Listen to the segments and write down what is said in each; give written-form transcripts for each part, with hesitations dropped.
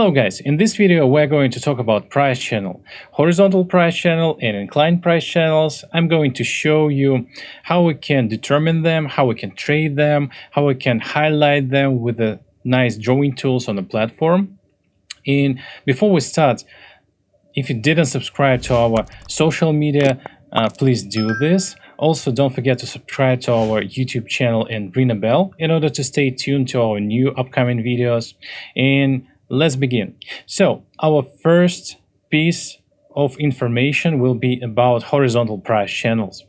Hello guys, in this video we're going to talk about price channel, horizontal price channel and inclined price channels. I'm going to show you how we can determine them, how we can trade them, how we can highlight them with the nice drawing tools on the platform. And before we start, if you didn't subscribe to our social media, please do this. Also, don't forget to subscribe to our YouTube channel and ring a bell in order to stay tuned to our new upcoming videos. And let's begin. So our first piece of information will be about horizontal price channels.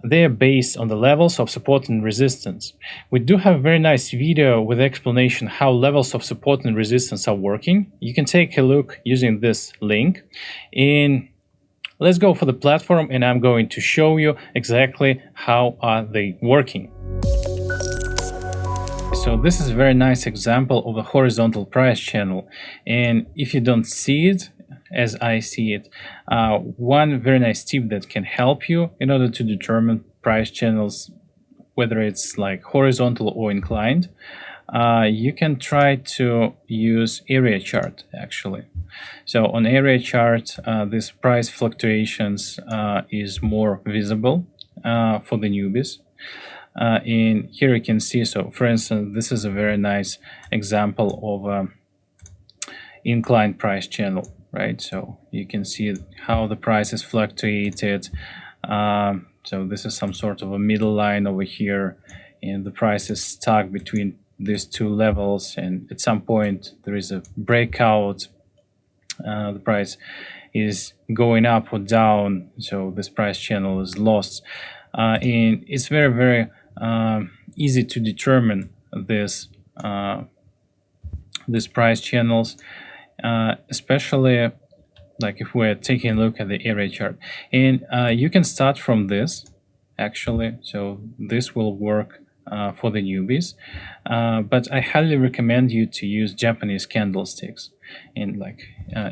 They are based on the levels of support and resistance. We do have a very nice video with explanation how levels of support and resistance are working. You can take a look using this link. And let's go for the platform, and I'm going to show you exactly how are they working. So this is a very nice example of a horizontal price channel, and if you don't see it as I see it, one very nice tip that can help you in order to determine price channels, whether it's like horizontal or inclined, you can try to use area chart actually. So on area chart, this price fluctuations is more visible for the newbies. And here you can see, so for instance, this is a very nice example of inclined price channel, right? So you can see how the price is fluctuated. So this is some sort of a middle line over here, and the price is stuck between these two levels, and at some point there is a breakout. The price is going up or down, so this price channel is lost. And it's very easy to determine this these price channels, especially like if we're taking a look at the area chart. And you can start from this actually, so this will work for the newbies, but I highly recommend you to use Japanese candlesticks. And like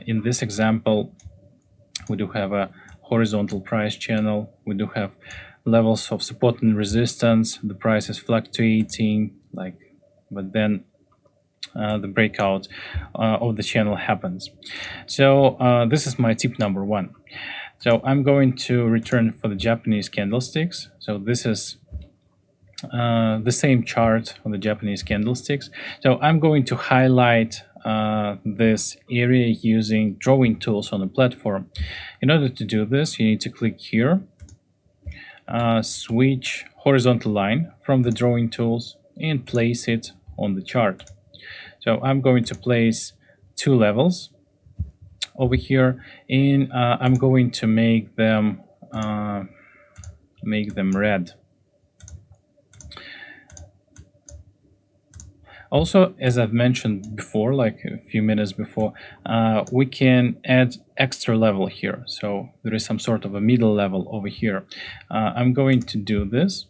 in this example, we do have a horizontal price channel, we do have levels of support and resistance, the price is fluctuating, like, but then the breakout of the channel happens. So this is my tip number one. So I'm going to return for the Japanese candlesticks. So this is the same chart on the Japanese candlesticks. So I'm going to highlight this area using drawing tools on the platform. In order to do this, you need to click here, switch horizontal line from the drawing tools and place it on the chart. So I'm going to place two levels over here, and I'm going to make them red. Also, as I've mentioned before, like a few minutes before, we can add extra level here. So there is some sort of a middle level over here. I'm going to do this,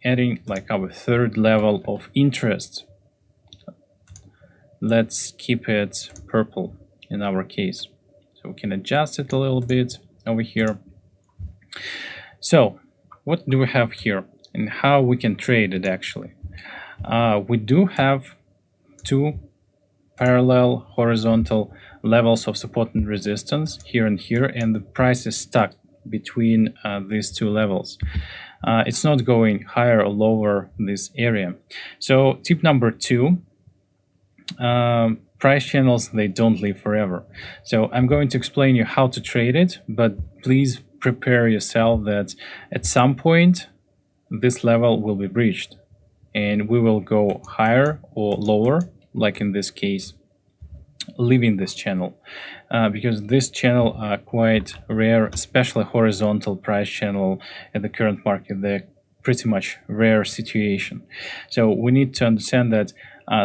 adding like our third level of interest. Let's keep it purple in our case. So we can adjust it a little bit over here. So what do we have here and how we can trade it actually? We do have two parallel horizontal levels of support and resistance here and here, and the price is stuck between these two levels. It's not going higher or lower this area. So tip number two, price channels, they don't live forever. So I'm going to explain you how to trade it, but please prepare yourself that at some point this level will be breached, and we will go higher or lower, like in this case, leaving this channel, because this channel are quite rare, especially horizontal price channel at the current market. They're pretty much rare situation. So we need to understand that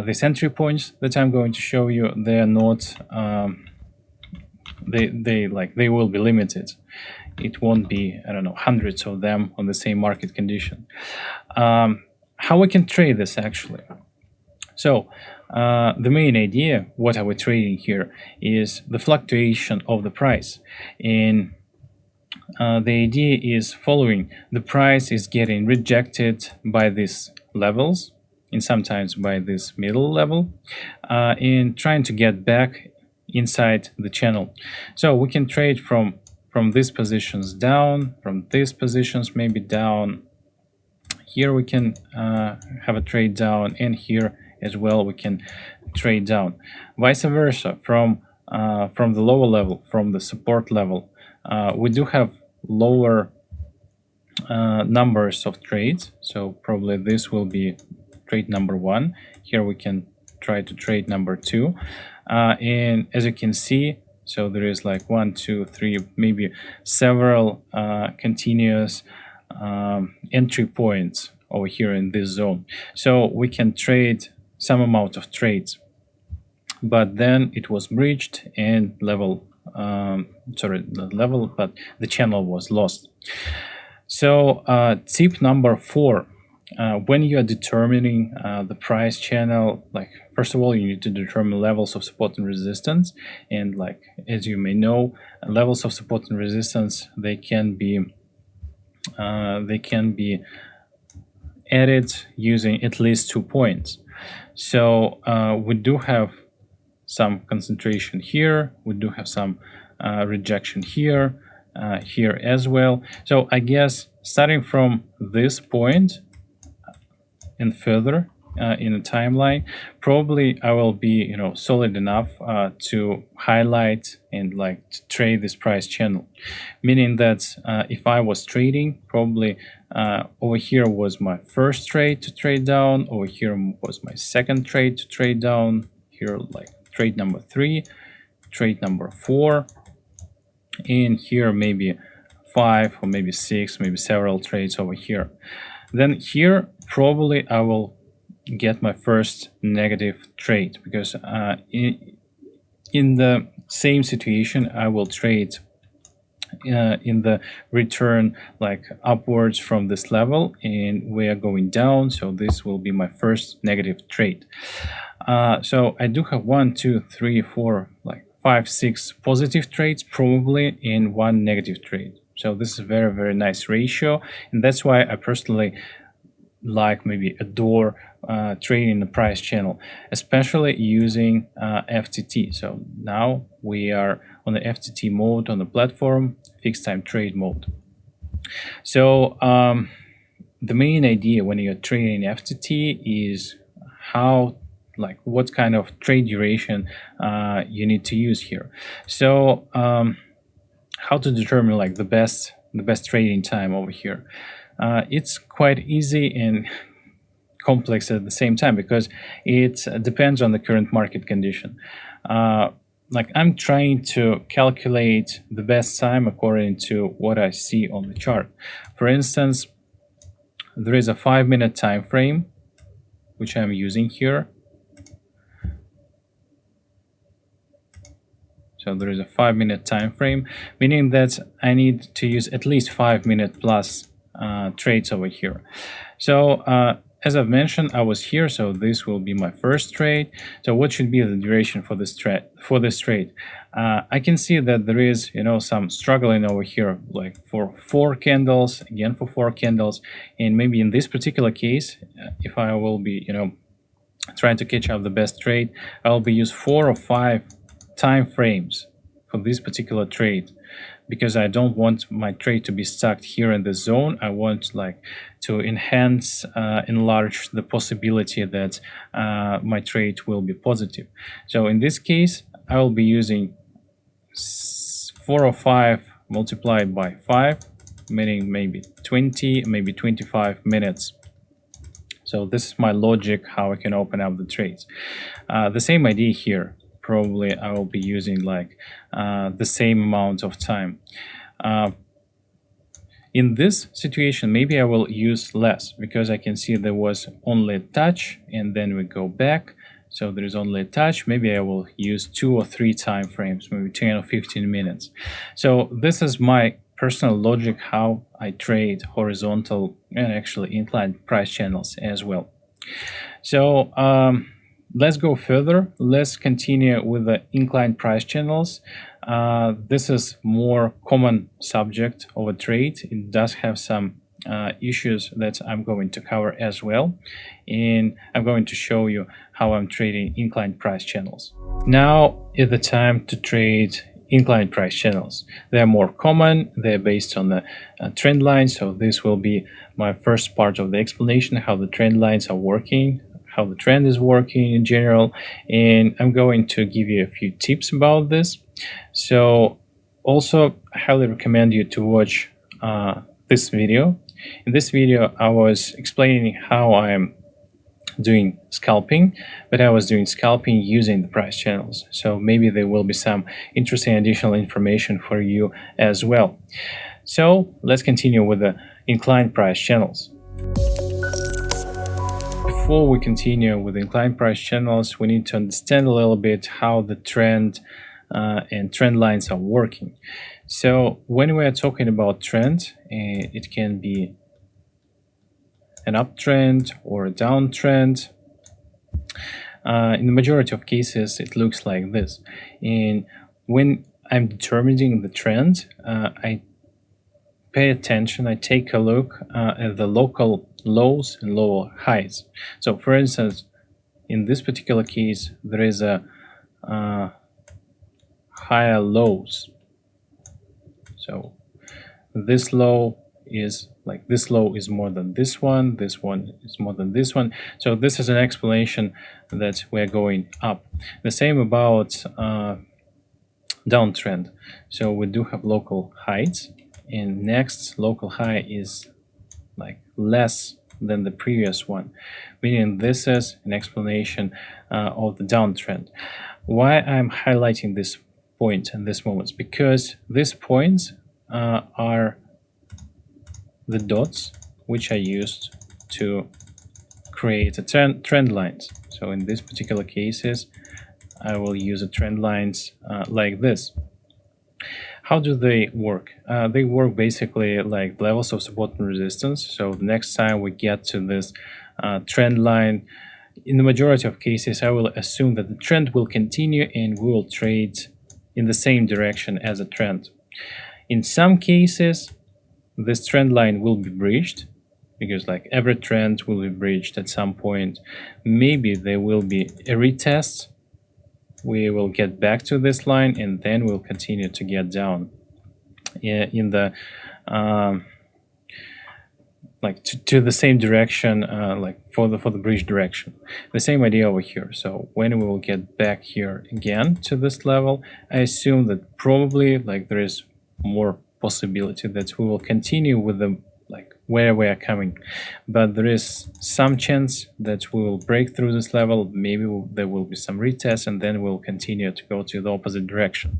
these entry points that I'm going to show you, they are not they will be limited. It won't be, I don't know, hundreds of them on the same market condition. How we can trade this actually? So the main idea, what are we trading here, is the fluctuation of the price. And the idea is following: the price is getting rejected by these levels, and sometimes by this middle level, and trying to get back inside the channel. So we can trade from these positions down, from these positions maybe down. Here we can have a trade down, and here as well we can trade down. Vice versa, from the lower level, from the support level, we do have lower numbers of trades. So probably this will be trade number 1. Here we can try to trade number 2, and as you can see, so there is like 1, 2, 3, maybe several continuous entry points over here in this zone. So we can trade some amount of trades, but then it was breached and not level, but the channel was lost. So tip number 4, when you are determining the price channel, like first of all you need to determine levels of support and resistance, and like as you may know, levels of support and resistance, they can be added using at least 2 points. So we do have some concentration here, we do have some rejection here, here as well. So I guess starting from this point and further in the timeline, probably I will be solid enough to highlight and like to trade this price channel, meaning that if I was trading, probably over here was my first trade to trade down, over here was my second trade to trade down, here like trade number 3, trade number 4, and here maybe 5 or maybe 6, maybe several trades over here. Then here probably I will get my first negative trade, because in the same situation I will trade in the return like upwards from this level, and we are going down, so this will be my first negative trade. So I do have 1, 2, 3, 4, like 5, 6 positive trades probably, and 1 negative trade. So this is a very, very nice ratio, and that's why I personally like, maybe adore trading the price channel, especially using FTT. So now we are on the FTT mode on the platform, fixed time trade mode. So the main idea when you're trading FTT is what kind of trade duration you need to use here. So how to determine like the best trading time over here. It's quite easy and complex at the same time, because it depends on the current market condition. Like I'm trying to calculate the best time according to what I see on the chart. For instance, there is a 5-minute time frame which I'm using here. So there is a 5-minute time frame, meaning that I need to use at least 5-minute plus trades over here. So as I've mentioned, I was here, so this will be my first trade. So what should be the duration for this trade? I can see that there is some struggling over here, like for 4 candles, again for 4 candles, and maybe in this particular case, if I will be trying to catch up the best trade, I will be use 4 or 5 time frames for this particular trade, because I don't want my trade to be stuck here in the zone. I want to enlarge the possibility that my trade will be positive. So in this case, I will be using 4 or 5 multiplied by 5, meaning maybe 20, maybe 25 minutes. So this is my logic how I can open up the trades. The same idea here. Probably I will be using the same amount of time. In this situation, maybe I will use less, because I can see there was only a touch and then we go back. So there is only a touch. Maybe I will use 2 or 3 time frames, maybe 10 or 15 minutes. So this is my personal logic how I trade horizontal and actually inclined price channels as well. So let's go further. Let's continue with the inclined price channels. This is more common subject of a trade. It does have some issues that I'm going to cover as well, and I'm going to show you how I'm trading inclined price channels. Now is the time to trade inclined price channels. They're more common, they're based on the trend line, so this will be my first part of the explanation, how the trend lines are working, how the trend is working in general, and I'm going to give you a few tips about this. So also I highly recommend you to watch this video. In this video I was explaining how I'm doing scalping, but I was doing scalping using the price channels, so maybe there will be some interesting additional information for you as well. So let's continue with the inclined price channels. Before we continue with inclined price channels, we need to understand a little bit how the trend and trend lines are working. So when we are talking about trend, it can be an uptrend or a downtrend. In the majority of cases, it looks like this. And when I'm determining the trend, I pay attention, I take a look at the local lows and lower highs. So for instance, in this particular case, there is a higher lows. So this low is like this low is more than this one is more than this one. So this is an explanation that we're going up. The same about downtrend. So we do have local heights, and next local high is like less than the previous one, meaning this is an explanation of the downtrend. Why I'm highlighting this point and this moments? Because these points are the dots which I used to create a trend lines. So in this particular cases, I will use a trend lines like this. How do they work? They work basically like levels of support and resistance. So the next time we get to this trend line, in the majority of cases, I will assume that the trend will continue and we will trade in the same direction as a trend. In some cases, this trend line will be breached, because like every trend will be breached at some point. Maybe there will be a retest. We will get back to this line and then we'll continue to get down in the like to the same direction, like for the breach direction. The same idea over here. So when we will get back here again to this level, I assume that probably like there is more possibility that we will continue with the like where we are coming, but there is some chance that we will break through this level. Maybe there will be some retest and then we'll continue to go to the opposite direction.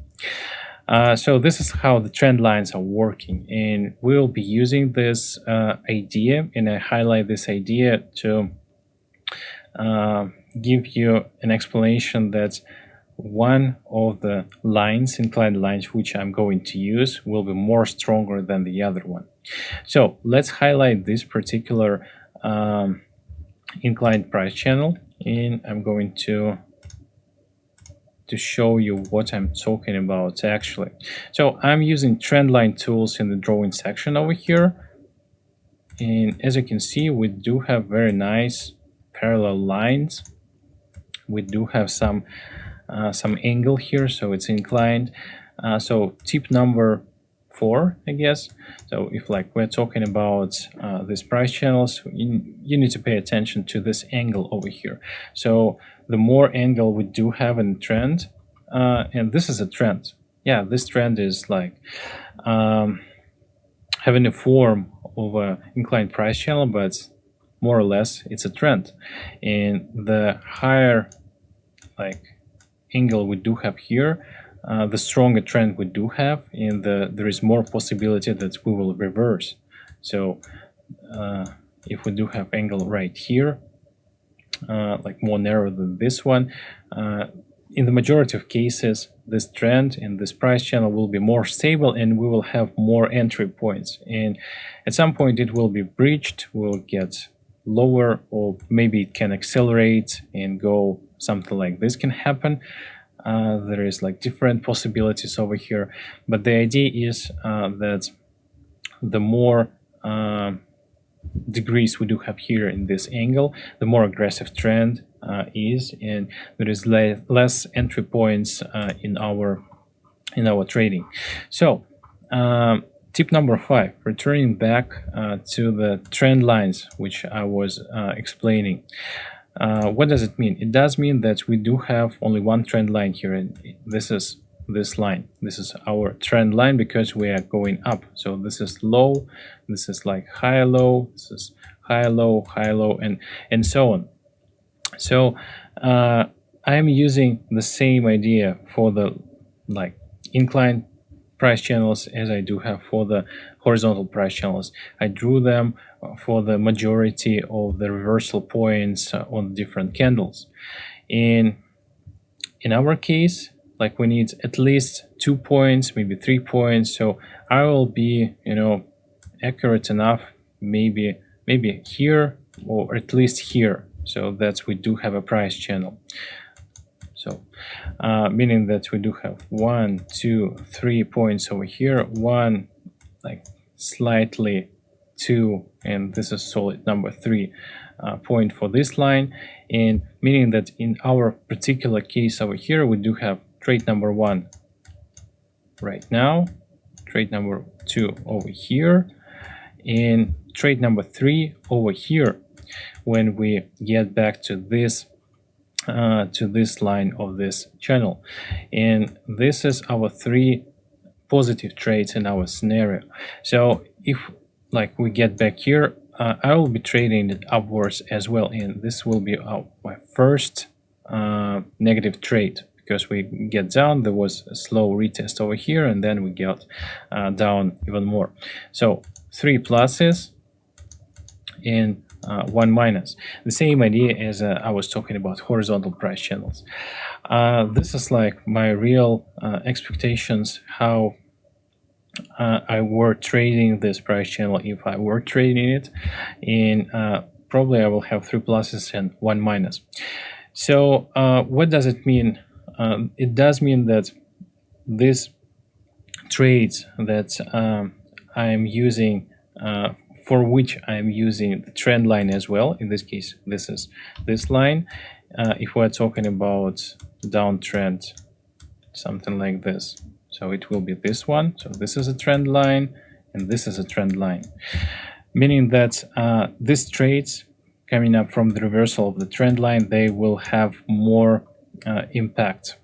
So this is how the trend lines are working, and we'll be using this idea, and I highlight this idea to give you an explanation that one of the lines, inclined lines, which I'm going to use will be more stronger than the other one. So let's highlight this particular inclined price channel, and I'm going to show you what I'm talking about actually. So I'm using trend line tools in the drawing section over here, and as you can see, we do have very nice parallel lines. We do have some angle here, so it's inclined. So tip number 4, I guess. So if like we're talking about these price channels, you need to pay attention to this angle over here. So the more angle we do have in trend, and this is a trend. Yeah, this trend is like having a form of a inclined price channel, but more or less it's a trend. And the higher like angle we do have here, the stronger trend we do have, and there is more possibility that we will reverse. So if we do have angle right here, like more narrow than this one, in the majority of cases, this trend and this price channel will be more stable and we will have more entry points. And at some point it will be breached, we'll get lower, or maybe it can accelerate and go something like this can happen. There is like different possibilities over here, but the idea is that the more degrees we do have here in this angle, the more aggressive trend is, and there is less entry points in our trading. So tip number 5, returning back to the trend lines which I was explaining. What does it mean? It does mean that we do have only one trend line here, and this is this line. This is our trend line because we are going up. So this is low, this is like high low, this is high low, and so on. So I'm using the same idea for the like incline price channels as I do have for the horizontal price channels. I drew them for the majority of the reversal points on different candles. In our case, like we need at least 2 points, maybe 3 points. So I will be, accurate enough, maybe here or at least here. So that we do have a price channel. So meaning that we do have 1, 2, 3 points over here, 1, like slightly 2, and this is solid number 3 point for this line, and meaning that in our particular case over here we do have trade number 1 right now, trade number 2 over here, and trade number 3 over here when we get back to this line of this channel. And this is our 3 positive trades in our scenario. So if like we get back here, I will be trading it upwards as well, and this will be my first negative trade, because we get down, there was a slow retest over here, and then we got down even more. So 3 pluses and 1 minus. The same idea as I was talking about horizontal price channels. This is like my real expectations, how I were trading this price channel if I were trading it, and probably I will have 3 pluses and 1 minus. So what does it mean? It does mean that these trades that I'm using, for which I'm using the trend line as well. In this case, this is this line. If we're talking about downtrend, something like this, so it will be this one. So this is a trend line, and this is a trend line, meaning that these trades coming up from the reversal of the trend line, they will have more impact.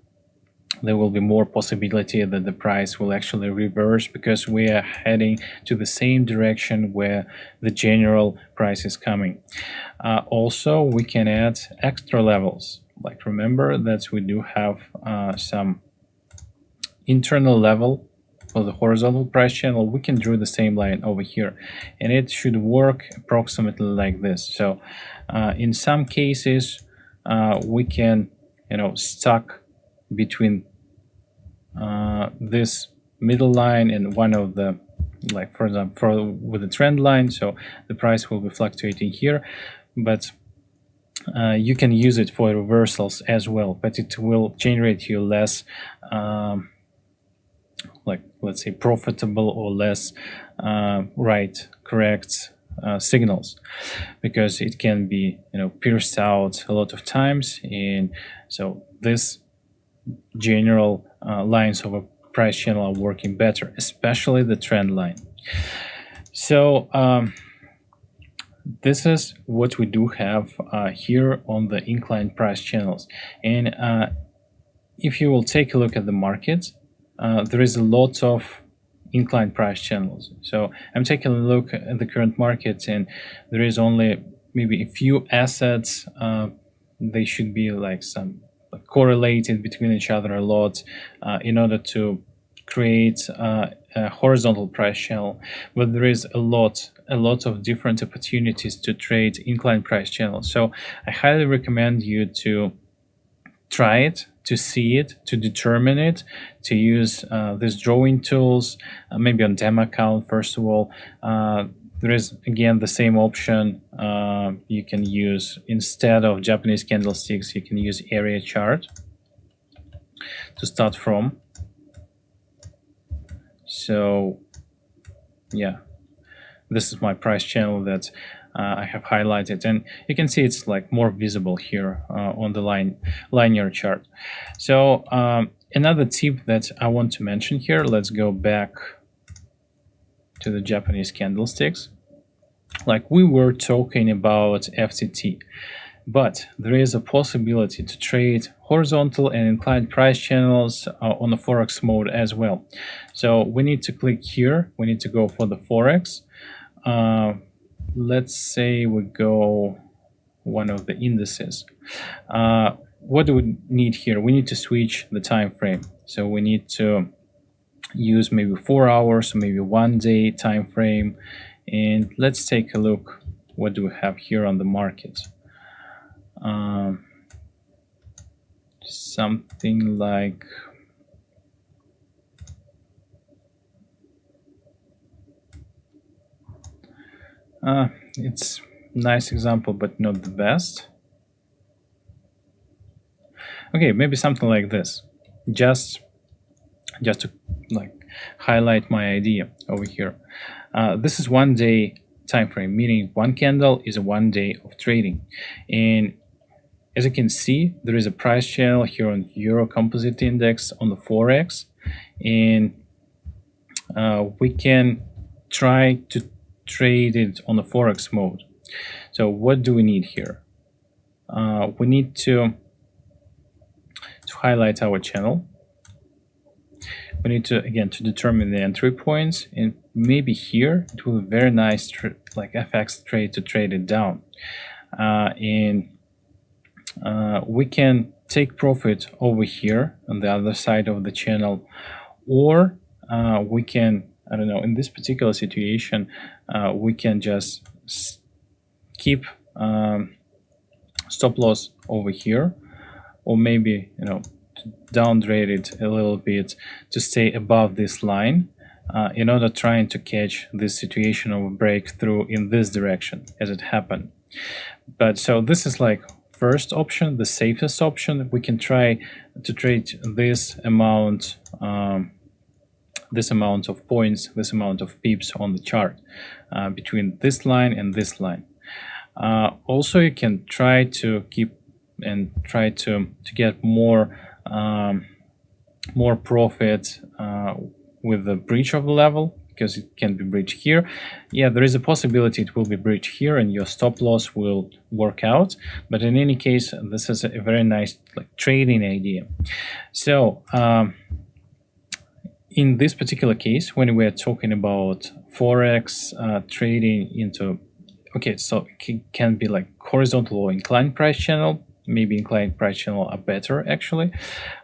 There will be more possibility that the price will actually reverse, because we are heading to the same direction where the general price is coming. Also, we can add extra levels. Like, remember that we do have some internal level for the horizontal price channel. We can draw the same line over here, and it should work approximately like this. So in some cases we can stuck between this middle line and one of the, like for example with the trend line, so the price will be fluctuating here, but you can use it for reversals as well, but it will generate you less like, let's say, profitable or less correct signals, because it can be pierced out a lot of times. And so this general lines of a price channel are working better, especially the trend line. So this is what we do have here on the incline price channels. And if you will take a look at the market, there is a lot of incline price channels. So I'm taking a look at the current market, and there is only maybe a few assets. They should be like some correlated between each other a lot in order to create a horizontal price channel. But there is a lot of different opportunities to trade incline price channels. So I highly recommend you to try it, to see it, to determine it, to use these drawing tools, maybe on demo account first of all. There is again the same option. You can use, instead of Japanese candlesticks, you can use area chart to start from. So yeah, this is my price channel that I have highlighted, and you can see it's like more visible here on the linear chart. So another tip that I want to mention here, let's go back to the Japanese candlesticks. Like we were talking about FTT, but there is a possibility to trade horizontal and inclined price channels on the Forex mode as well. So we need to click here. We need to go for the Forex. Let's say we go one of the indices. What do we need here? We need to switch the time frame. So we need to use maybe 4 hours, maybe 1 day time frame. And let's take a look. What do we have here on the market? Something like it's nice example, but not the best. Okay, maybe something like this, just to like highlight my idea over here. This is 1 day time frame, meaning one candle is a 1 day of trading. And as you can see, there is a price channel here on Euro Composite Index on the Forex, and we can try to trade it on the Forex mode. So what do we need here? We need to highlight our channel. We need to, again, to determine the entry points, and maybe here it will be very nice like FX trade to trade it down. And we can take profit over here on the other side of the channel, or we can, I don't know, in this particular situation, we can just keep stop loss over here, or maybe, you know, downgrade it a little bit to stay above this line in order trying to catch this situation of a breakthrough in this direction as it happened. But so this is like first option, the safest option. We can try to trade this amount of points, this amount of pips on the chart between this line and this line. Also, you can try to keep and try to get more profit with the breach of the level, because it can be breached here. Yeah, there is a possibility it will be breached here and your stop loss will work out, but in any case, this is a very nice like trading idea. So in this particular case, when we are talking about Forex trading into, okay, so it can be like horizontal or inclined price channel. Maybe inclined price channel are better actually.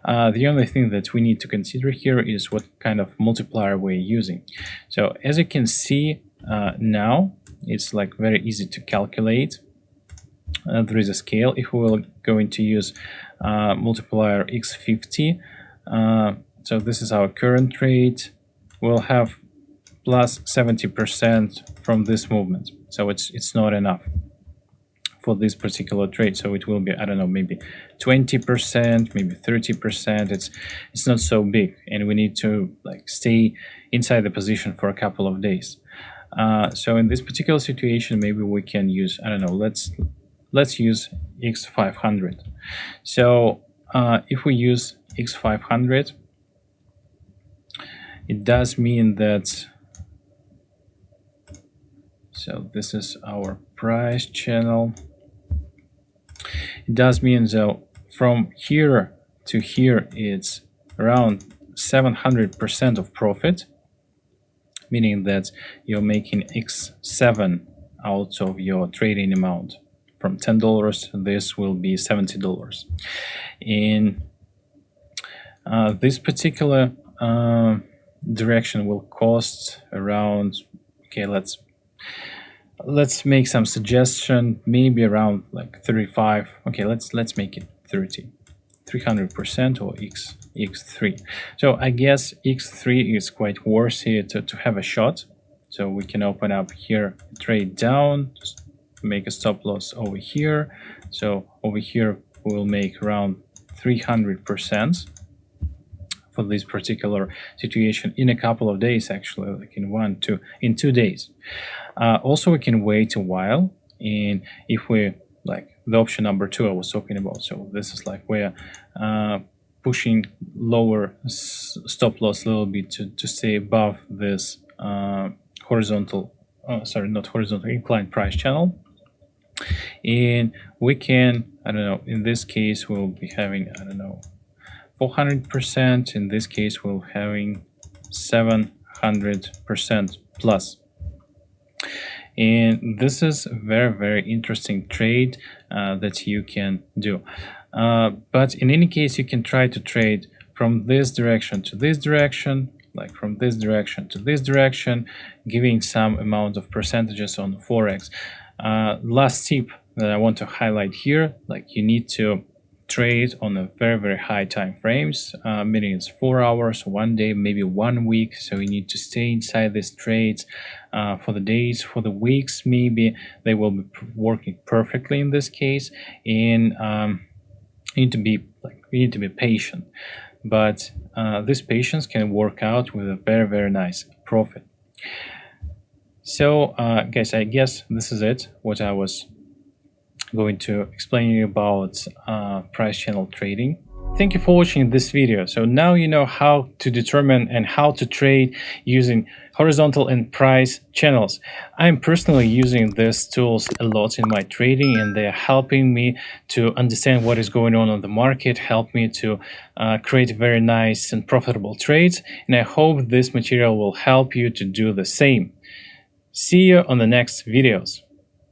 The only thing that we need to consider here is what kind of multiplier we're using. So as you can see now, it's like very easy to calculate. There is a scale. If we will going to use multiplier x50, so this is our current rate, we'll have plus 70% from this movement. So it's not enough for this particular trade. So it will be, I don't know, maybe 20%, maybe 30%. It's not so big, and we need to like stay inside the position for a couple of days. So in this particular situation, maybe we can use, I don't know, let's use X500. So if we use X500, it does mean that, so this is our price channel. It does mean that from here to here it's around 700% of profit, meaning that you're making X7 out of your trading amount. From $10, this will be $70. In this particular direction will cost around, okay, let's make some suggestion, maybe around like 35. Okay, let's make it 300% or x3. So I guess x3 is quite worthy to have a shot. So we can open up here, trade down, just make a stop loss over here. So over here we'll make around 300% for this particular situation in a couple of days, actually, like in 2 days. Also, we can wait a while, and if we like the option number 2 I was talking about, so this is like we're pushing lower stop loss a little bit to stay above this horizontal, sorry, not horizontal, inclined price channel. And we can, I don't know, in this case we'll be having, I don't know, 400%. In this case we're having 700% plus. And this is a very, very interesting trade that you can do. But in any case, you can try to trade from this direction to this direction, like from this direction to this direction, giving some amount of percentages on Forex. Last tip that I want to highlight here, like you need to trade on a very, very high time frames, meaning it's 4 hours, 1 day, maybe 1 week. So you need to stay inside these trades for the days, for the weeks, maybe they will be working perfectly in this case. And you need to be patient, but this patience can work out with a very, very nice profit. So guys, I guess this is it, what I was going to explain you about price channel trading. Thank you for watching this video. So now you know how to determine and how to trade using horizontal and price channels. I'm personally using these tools a lot in my trading, and they're helping me to understand what is going on the market, help me to create very nice and profitable trades. And I hope this material will help you to do the same. See you on the next videos.